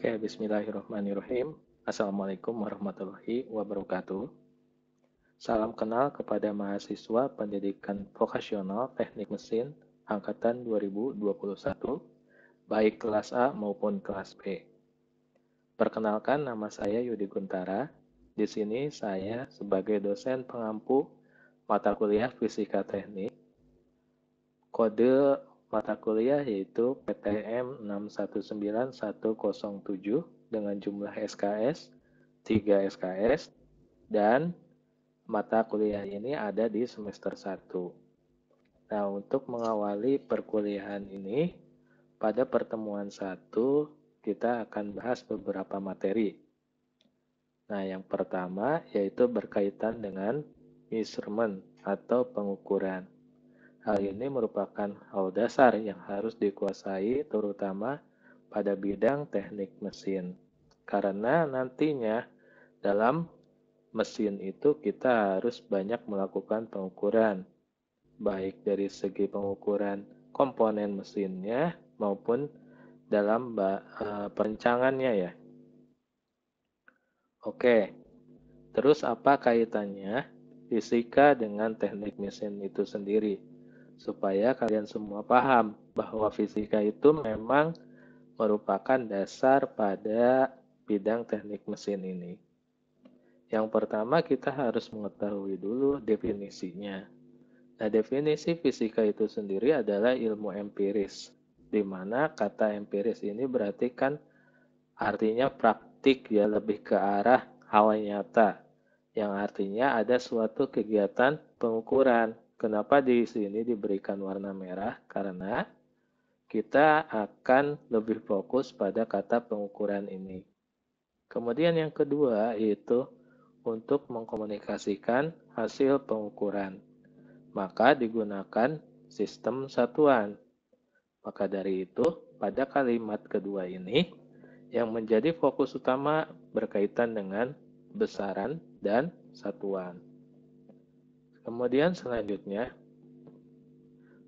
Oke, bismillahirrahmanirrahim. Assalamualaikum warahmatullahi wabarakatuh. Salam kenal kepada mahasiswa pendidikan vokasional teknik mesin angkatan 2021, baik kelas A maupun kelas B. Perkenalkan, nama saya Yudi Guntara. Di sini saya sebagai dosen pengampu mata kuliah Fisika Teknik. Kode mata kuliah yaitu PTM 619107 dengan jumlah SKS 3 SKS, dan mata kuliah ini ada di semester 1. Nah, untuk mengawali perkuliahan ini, pada pertemuan 1 kita akan bahas beberapa materi. Nah, yang pertama yaitu berkaitan dengan measurement atau pengukuran. Hal ini merupakan hal dasar yang harus dikuasai terutama pada bidang teknik mesin. Karena nantinya dalam mesin itu kita harus banyak melakukan pengukuran, baik dari segi pengukuran komponen mesinnya maupun dalam perencangannya ya. Oke, terus apa kaitannya fisika dengan teknik mesin itu sendiri? Supaya kalian semua paham bahwa fisika itu memang merupakan dasar pada bidang teknik mesin ini. Yang pertama kita harus mengetahui dulu definisinya. Nah, definisi fisika itu sendiri adalah ilmu empiris, di mana kata empiris ini berarti kan artinya praktik ya, lebih ke arah hal nyata, yang artinya ada suatu kegiatan pengukuran. Kenapa di sini diberikan warna merah? Karena kita akan lebih fokus pada kata pengukuran ini. Kemudian yang kedua yaitu untuk mengkomunikasikan hasil pengukuran. Maka digunakan sistem satuan. Maka dari itu, pada kalimat kedua ini, yang menjadi fokus utama berkaitan dengan besaran dan satuan. Kemudian selanjutnya,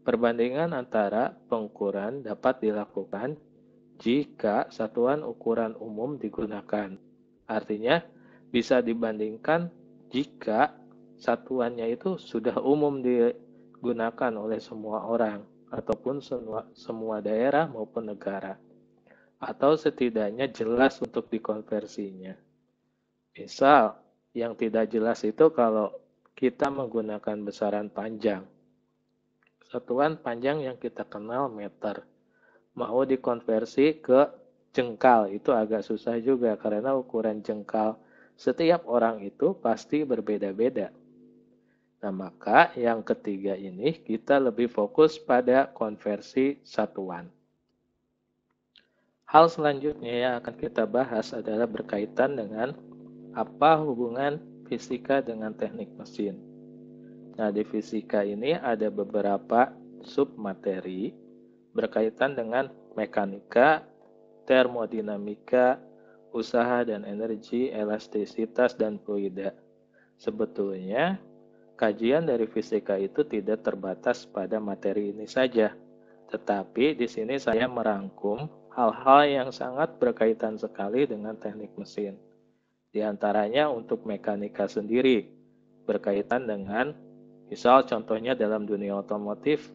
perbandingan antara pengukuran dapat dilakukan jika satuan ukuran umum digunakan. Artinya, bisa dibandingkan jika satuannya itu sudah umum digunakan oleh semua orang ataupun semua daerah maupun negara, atau setidaknya jelas untuk dikonversinya. Misal, yang tidak jelas itu kalau kita menggunakan besaran panjang. Satuan panjang yang kita kenal meter, mau dikonversi ke jengkal itu agak susah juga karena ukuran jengkal setiap orang itu pasti berbeda-beda. Nah, maka yang ketiga ini kita lebih fokus pada konversi satuan. Hal selanjutnya yang akan kita bahas adalah berkaitan dengan apa hubungan fisika dengan teknik mesin. Nah, di fisika ini ada beberapa submateri berkaitan dengan mekanika, termodinamika, usaha dan energi, elastisitas, dan fluida. Sebetulnya, kajian dari fisika itu tidak terbatas pada materi ini saja, tetapi di sini saya merangkum hal-hal yang sangat berkaitan sekali dengan teknik mesin. Di antaranya untuk mekanika sendiri, berkaitan dengan, misal contohnya dalam dunia otomotif,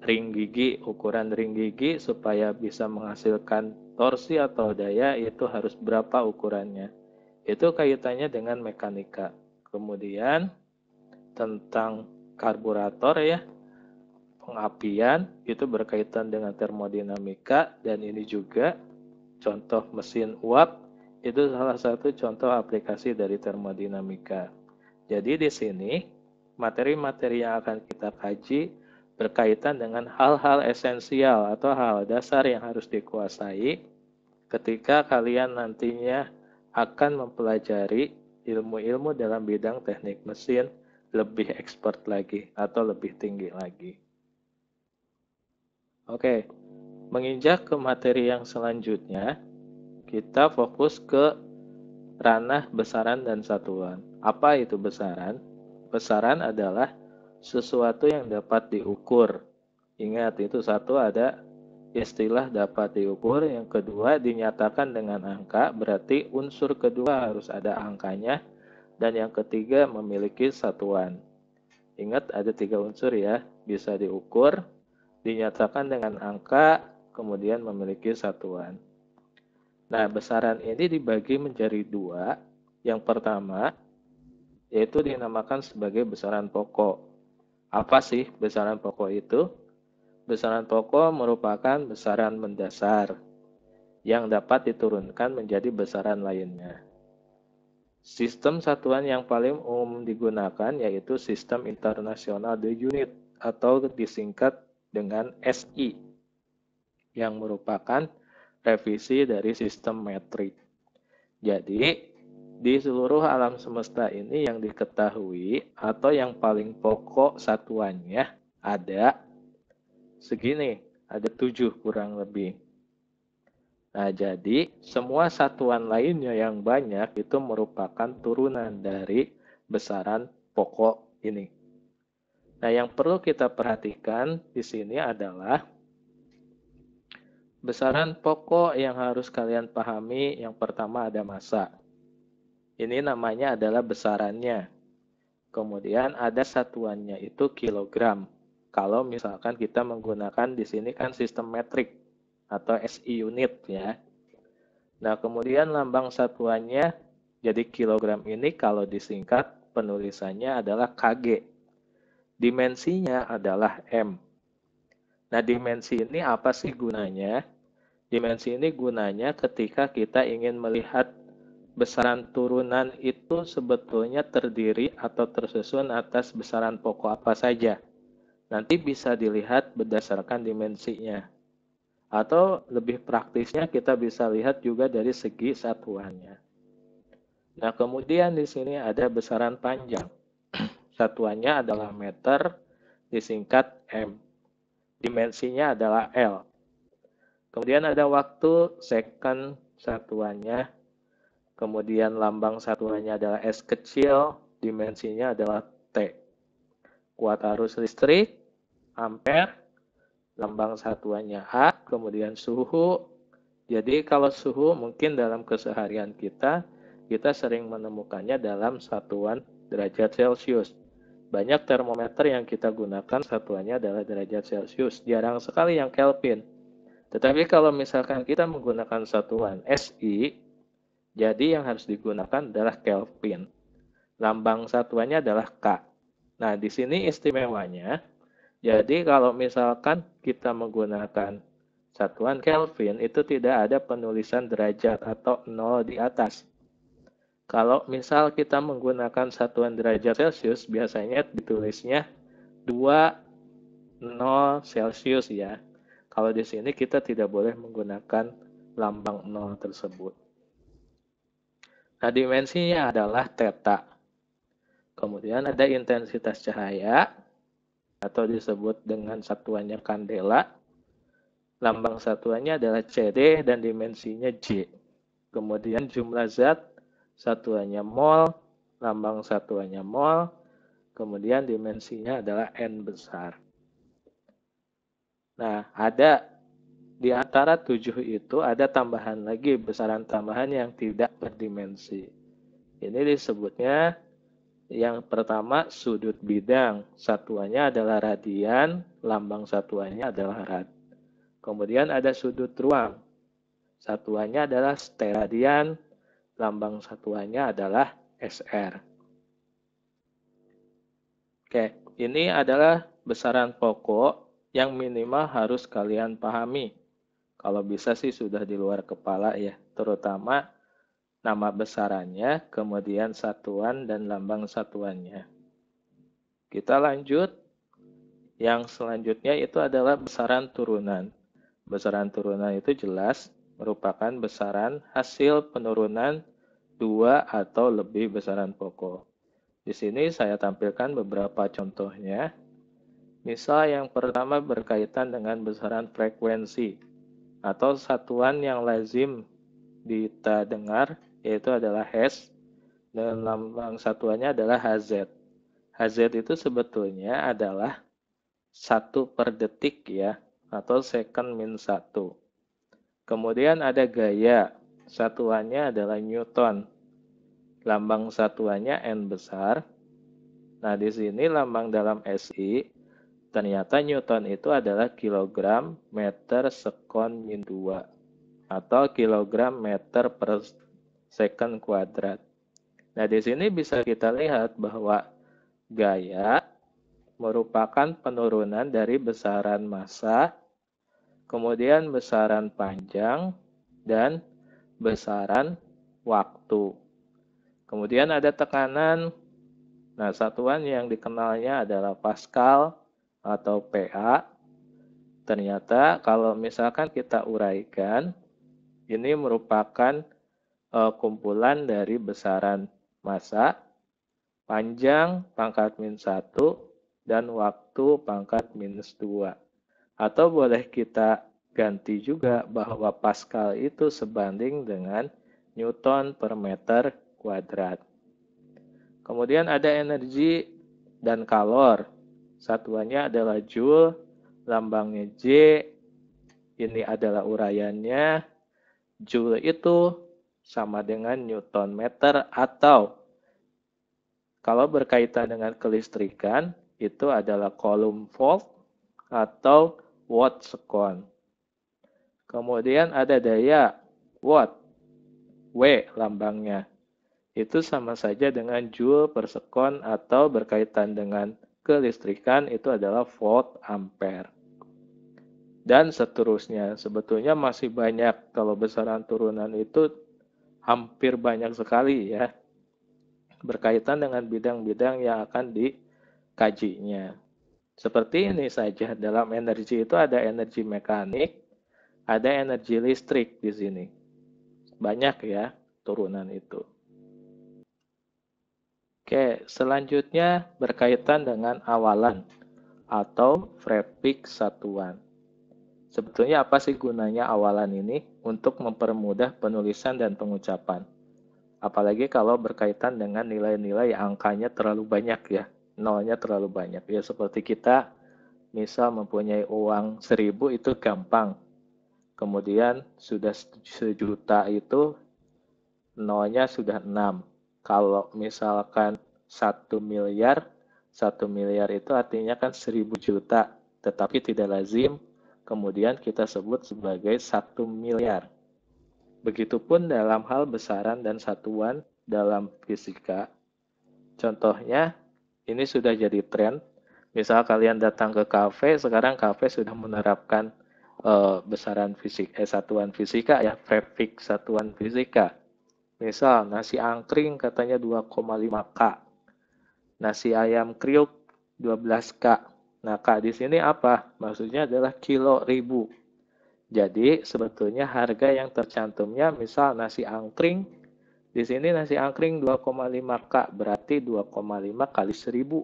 ring gigi, ukuran ring gigi supaya bisa menghasilkan torsi atau daya itu harus berapa ukurannya. Itu kaitannya dengan mekanika. Kemudian tentang karburator ya, pengapian itu berkaitan dengan termodinamika, dan ini juga contoh mesin uap itu salah satu contoh aplikasi dari termodinamika. Jadi di sini materi-materi yang akan kita kaji berkaitan dengan hal-hal esensial atau hal dasar yang harus dikuasai ketika kalian nantinya akan mempelajari ilmu-ilmu dalam bidang teknik mesin lebih expert lagi atau lebih tinggi lagi. Oke, menginjak ke materi yang selanjutnya, kita fokus ke ranah besaran dan satuan. Apa itu besaran? Besaran adalah sesuatu yang dapat diukur. Ingat, itu satu ada istilah dapat diukur. Yang kedua, dinyatakan dengan angka, berarti unsur kedua harus ada angkanya. Dan yang ketiga, memiliki satuan. Ingat ada 3 unsur ya, bisa diukur, dinyatakan dengan angka, kemudian memiliki satuan. Nah, besaran ini dibagi menjadi 2. Yang pertama, yaitu dinamakan sebagai besaran pokok. Apa sih besaran pokok itu? Besaran pokok merupakan besaran mendasar yang dapat diturunkan menjadi besaran lainnya. Sistem satuan yang paling umum digunakan yaitu Sistem Internasional de Unit atau disingkat dengan SI, yang merupakan revisi dari sistem metrik. Jadi, di seluruh alam semesta ini yang diketahui atau yang paling pokok satuannya ada segini, ada 7 kurang lebih. Nah, jadi semua satuan lainnya yang banyak itu merupakan turunan dari besaran pokok ini. Nah, yang perlu kita perhatikan di sini adalah besaran pokok yang harus kalian pahami. Yang pertama ada massa. Ini namanya adalah besarannya. Kemudian ada satuannya itu kilogram. Kalau misalkan kita menggunakan di sini kan sistem metrik atau SI unit ya. Nah, kemudian lambang satuannya jadi kilogram ini kalau disingkat penulisannya adalah kg. Dimensinya adalah M. Nah, dimensi ini apa sih gunanya? Dimensi ini gunanya ketika kita ingin melihat besaran turunan itu sebetulnya terdiri atau tersusun atas besaran pokok apa saja. Nanti bisa dilihat berdasarkan dimensinya. Atau lebih praktisnya kita bisa lihat juga dari segi satuannya. Nah, kemudian di sini ada besaran panjang. Satuannya adalah meter, disingkat M. Dimensinya adalah L. Kemudian ada waktu, second, satuannya. Kemudian lambang satuannya adalah S kecil, dimensinya adalah T. Kuat arus listrik, ampere, lambang satuannya A, kemudian suhu. Jadi kalau suhu mungkin dalam keseharian kita sering menemukannya dalam satuan derajat Celcius. Banyak termometer yang kita gunakan satuannya adalah derajat Celcius. Jarang sekali yang Kelvin. Tetapi kalau misalkan kita menggunakan satuan SI, jadi yang harus digunakan adalah Kelvin. Lambang satuannya adalah K. Nah, di sini istimewanya, jadi kalau misalkan kita menggunakan satuan Kelvin, itu tidak ada penulisan derajat atau 0 di atas. Kalau misal kita menggunakan satuan derajat Celcius, biasanya ditulisnya 20 Celcius ya. Kalau di sini kita tidak boleh menggunakan lambang 0 tersebut. Nah, dimensinya adalah theta. Kemudian ada intensitas cahaya atau disebut dengan satuannya kandela. Lambang satuannya adalah CD dan dimensinya J. Kemudian jumlah zat, satuannya mol, lambang satuannya mol. Kemudian dimensinya adalah N besar. Nah, ada di antara 7 itu ada tambahan lagi, besaran tambahan yang tidak berdimensi. Ini disebutnya yang pertama sudut bidang, satuannya adalah radian, lambang satuannya adalah rad. Kemudian ada sudut ruang, satuannya adalah steradian, lambang satuannya adalah SR. Oke, ini adalah besaran pokok yang minimal harus kalian pahami. Kalau bisa sih sudah di luar kepala ya, terutama nama besarannya, kemudian satuan dan lambang satuannya. Kita lanjut. Yang selanjutnya itu adalah besaran turunan. Besaran turunan itu jelas merupakan besaran hasil penurunan 2 atau lebih besaran pokok. Di sini saya tampilkan beberapa contohnya. Misal yang pertama berkaitan dengan besaran frekuensi atau satuan yang lazim kita dengar, yaitu adalah Hz, dan lambang satuannya adalah Hz. Hz itu sebetulnya adalah 1 per detik ya. atau secant min 1. Kemudian ada gaya, satuannya adalah Newton. Lambang satuannya N besar. Nah, di sini lambang dalam SI, ternyata Newton itu adalah kilogram meter sekon min 2 atau kilogram meter per second kuadrat. Nah, di sini bisa kita lihat bahwa gaya merupakan penurunan dari besaran massa, kemudian besaran panjang, dan besaran waktu. Kemudian ada tekanan. Nah, satuan yang dikenalnya adalah Pascal atau PA. Ternyata kalau misalkan kita uraikan, ini merupakan kumpulan dari besaran massa, panjang pangkat min 1, dan waktu pangkat minus 2. Atau boleh kita ganti juga bahwa Pascal itu sebanding dengan Newton per meter kuadrat. Kemudian ada energi dan kalor. Satuannya adalah Joule, lambangnya J. Ini adalah uraiannya. Joule itu sama dengan Newton meter atau kalau berkaitan dengan kelistrikan itu adalah Coulomb volt atau watt sekon. Kemudian ada daya watt, W lambangnya. Itu sama saja dengan joule per sekon atau berkaitan dengan kelistrikan itu adalah volt ampere. Dan seterusnya, sebetulnya masih banyak, kalau besaran turunan itu hampir banyak sekali ya, berkaitan dengan bidang-bidang yang akan dikajinya. Seperti ini saja, dalam energi itu ada energi mekanik, ada energi listrik di sini. Banyak ya turunan itu. Oke, selanjutnya berkaitan dengan awalan atau prefix satuan. Sebetulnya apa sih gunanya awalan ini? Untuk mempermudah penulisan dan pengucapan. Apalagi kalau berkaitan dengan nilai-nilai angkanya terlalu banyak ya. Nolnya terlalu banyak. Ya seperti kita misal mempunyai uang 1.000 itu gampang. Kemudian sudah 1.000.000 itu nolnya sudah 6. Kalau misalkan 1 miliar, 1 miliar itu artinya kan 1.000 juta, tetapi tidak lazim kemudian kita sebut sebagai 1 miliar. Begitupun dalam hal besaran dan satuan dalam fisika. Contohnya, ini sudah jadi tren. Misal kalian datang ke kafe, sekarang kafe sudah menerapkan besaran satuan fisika ya, prefix satuan fisika. Misal nasi angkring katanya 2,5 K. Nasi ayam kriuk 12 K. Nah, K di sini apa? Maksudnya adalah kilo ribu. Jadi sebetulnya harga yang tercantumnya misal nasi angkring, di sini nasi angkring 2,5 K, berarti 2,5 kali 1.000.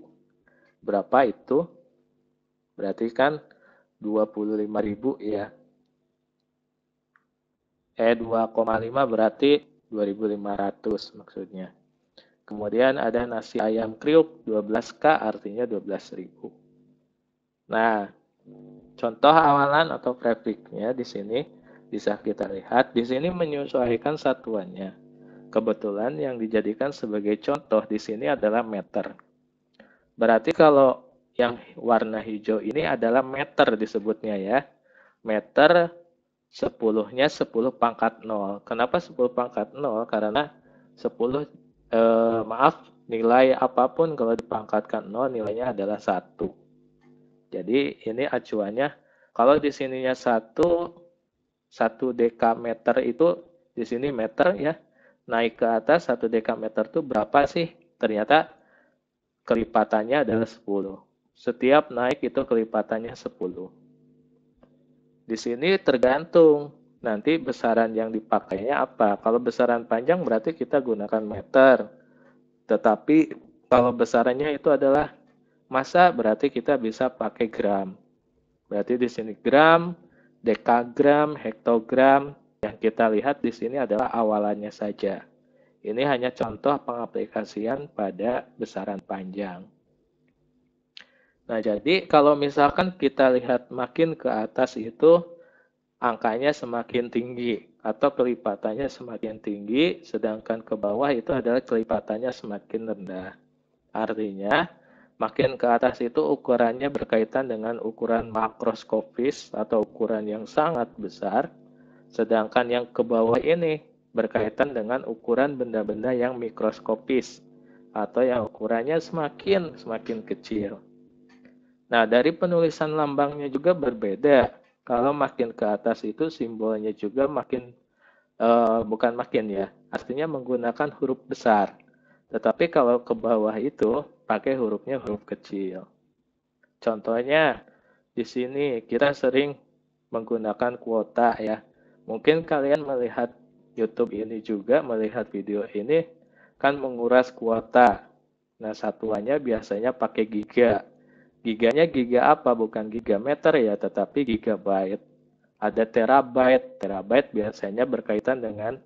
Berapa itu? Berarti kan 25.000 ya. 2,5 berarti 2.500 maksudnya. Kemudian ada nasi ayam kriuk 12K artinya 12.000. Nah, contoh awalan atau prefixnya di sini bisa kita lihat. Di sini menyesuaikan satuannya. Kebetulan yang dijadikan sebagai contoh di sini adalah meter. Berarti kalau yang warna hijau ini adalah meter disebutnya ya. Meter 10-nya 10 pangkat 0. Kenapa 10 pangkat 0? Karena 10 nilai apapun kalau dipangkatkan 0 nilainya adalah 1. Jadi ini acuannya kalau di sininya 1 dekameter itu di sini meter ya. Naik ke atas 1 dekameter itu berapa sih? Ternyata kelipatannya adalah 10. Setiap naik itu kelipatannya 10. Di sini tergantung nanti besaran yang dipakainya apa. Kalau besaran panjang berarti kita gunakan meter. Tetapi kalau besarannya itu adalah massa berarti kita bisa pakai gram. Berarti di sini gram, dekagram, hektogram. Yang kita lihat di sini adalah awalannya saja. Ini hanya contoh pengaplikasian pada besaran panjang. Nah, jadi kalau misalkan kita lihat makin ke atas itu angkanya semakin tinggi atau kelipatannya semakin tinggi, sedangkan ke bawah itu adalah kelipatannya semakin rendah. Artinya, makin ke atas itu ukurannya berkaitan dengan ukuran makroskopis atau ukuran yang sangat besar, sedangkan yang ke bawah ini berkaitan dengan ukuran benda-benda yang mikroskopis atau yang ukurannya semakin kecil. Nah, dari penulisan lambangnya juga berbeda. Kalau makin ke atas itu simbolnya juga bukan makin ya, artinya menggunakan huruf besar. Tetapi kalau ke bawah itu pakai hurufnya huruf kecil. Contohnya di sini kita sering menggunakan kuota ya. Mungkin kalian melihat YouTube ini juga, melihat video ini kan menguras kuota. Nah, satuannya biasanya pakai giga. Giganya giga apa? Bukan gigameter ya, tetapi gigabyte. Ada terabyte. Terabyte biasanya berkaitan dengan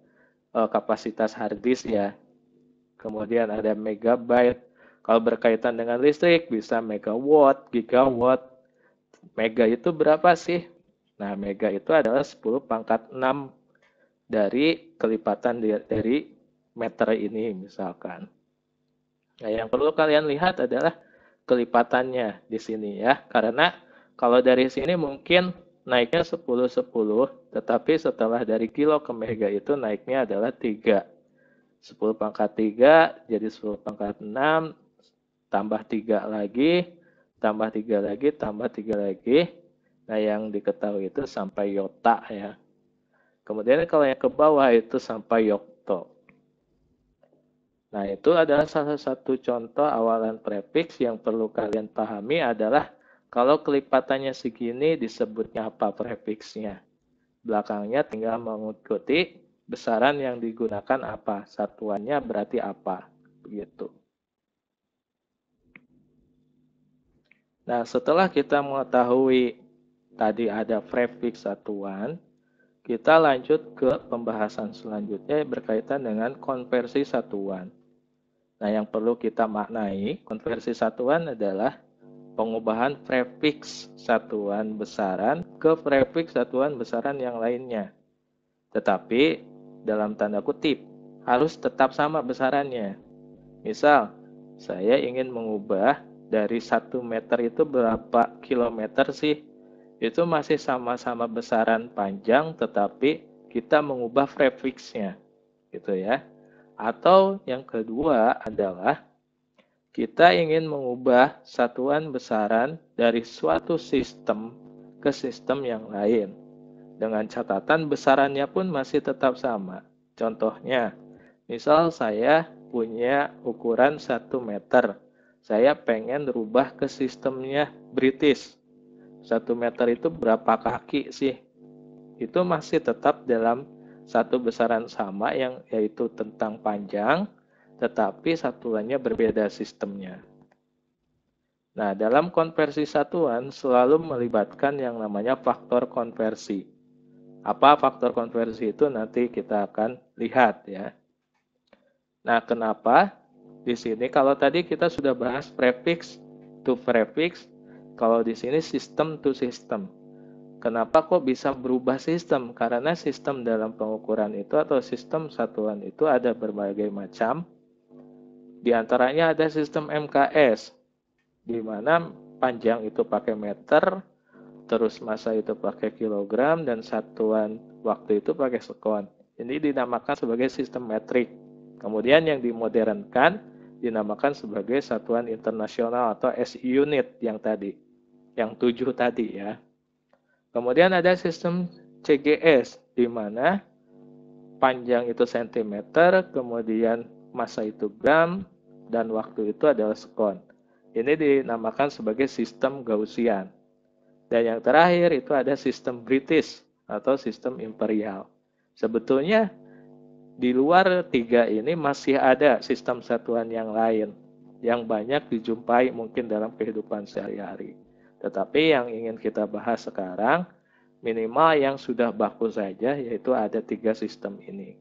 kapasitas hard disk ya. Kemudian ada megabyte. Kalau berkaitan dengan listrik bisa megawatt, gigawatt. Mega itu berapa sih? Nah, mega itu adalah 10 pangkat 6 dari kelipatan dari meter ini misalkan. Nah, yang perlu kalian lihat adalah kelipatannya di sini ya. Karena kalau dari sini mungkin naiknya 10-10, tetapi setelah dari kilo ke mega itu naiknya adalah 3. 10 pangkat 3 jadi 10 pangkat 6, tambah 3 lagi, tambah 3 lagi, tambah 3 lagi. Nah, yang diketahui itu sampai yota ya. Kemudian kalau yang ke bawah itu sampai yokto. Nah, itu adalah salah satu contoh awalan prefix yang perlu kalian pahami adalah kalau kelipatannya segini disebutnya apa prefixnya. Belakangnya tinggal mengikuti besaran yang digunakan apa, satuannya berarti apa, begitu. Nah, setelah kita mengetahui tadi ada prefix satuan, kita lanjut ke pembahasan selanjutnya berkaitan dengan konversi satuan. Nah, yang perlu kita maknai, konversi satuan adalah pengubahan prefix satuan besaran ke prefix satuan besaran yang lainnya. Tetapi, dalam tanda kutip, harus tetap sama besarannya. Misal, saya ingin mengubah dari 1 meter itu berapa kilometer sih? Itu masih sama-sama besaran panjang, tetapi kita mengubah prefixnya. Gitu ya. Atau yang kedua adalah kita ingin mengubah satuan besaran dari suatu sistem ke sistem yang lain. Dengan catatan besarannya pun masih tetap sama. Contohnya, misal saya punya ukuran 1 meter. Saya pengen rubah ke sistemnya British. 1 meter itu berapa kaki sih? Itu masih tetap dalam satu besaran sama yang yaitu tentang panjang, tetapi satuannya berbeda sistemnya. Nah, dalam konversi satuan selalu melibatkan yang namanya faktor konversi. Apa faktor konversi itu nanti kita akan lihat ya. Nah, kenapa? Di sini kalau tadi kita sudah bahas prefix to prefix, kalau di sini system to system. Kenapa kok bisa berubah sistem? Karena sistem dalam pengukuran itu atau sistem satuan itu ada berbagai macam. Di antaranya ada sistem MKS, di mana panjang itu pakai meter, terus massa itu pakai kilogram, dan satuan waktu itu pakai sekon. Ini dinamakan sebagai sistem metrik. Kemudian yang dimodernkan dinamakan sebagai satuan internasional atau SI unit yang tadi, yang 7 tadi ya. Kemudian ada sistem CGS, di mana panjang itu cm, kemudian massa itu gram, dan waktu itu adalah sekon. Ini dinamakan sebagai sistem Gaussian. Dan yang terakhir itu ada sistem British atau sistem imperial. Sebetulnya di luar 3 ini masih ada sistem satuan yang lain yang banyak dijumpai mungkin dalam kehidupan sehari-hari. Tetapi yang ingin kita bahas sekarang minimal yang sudah baku saja, yaitu ada 3 sistem ini.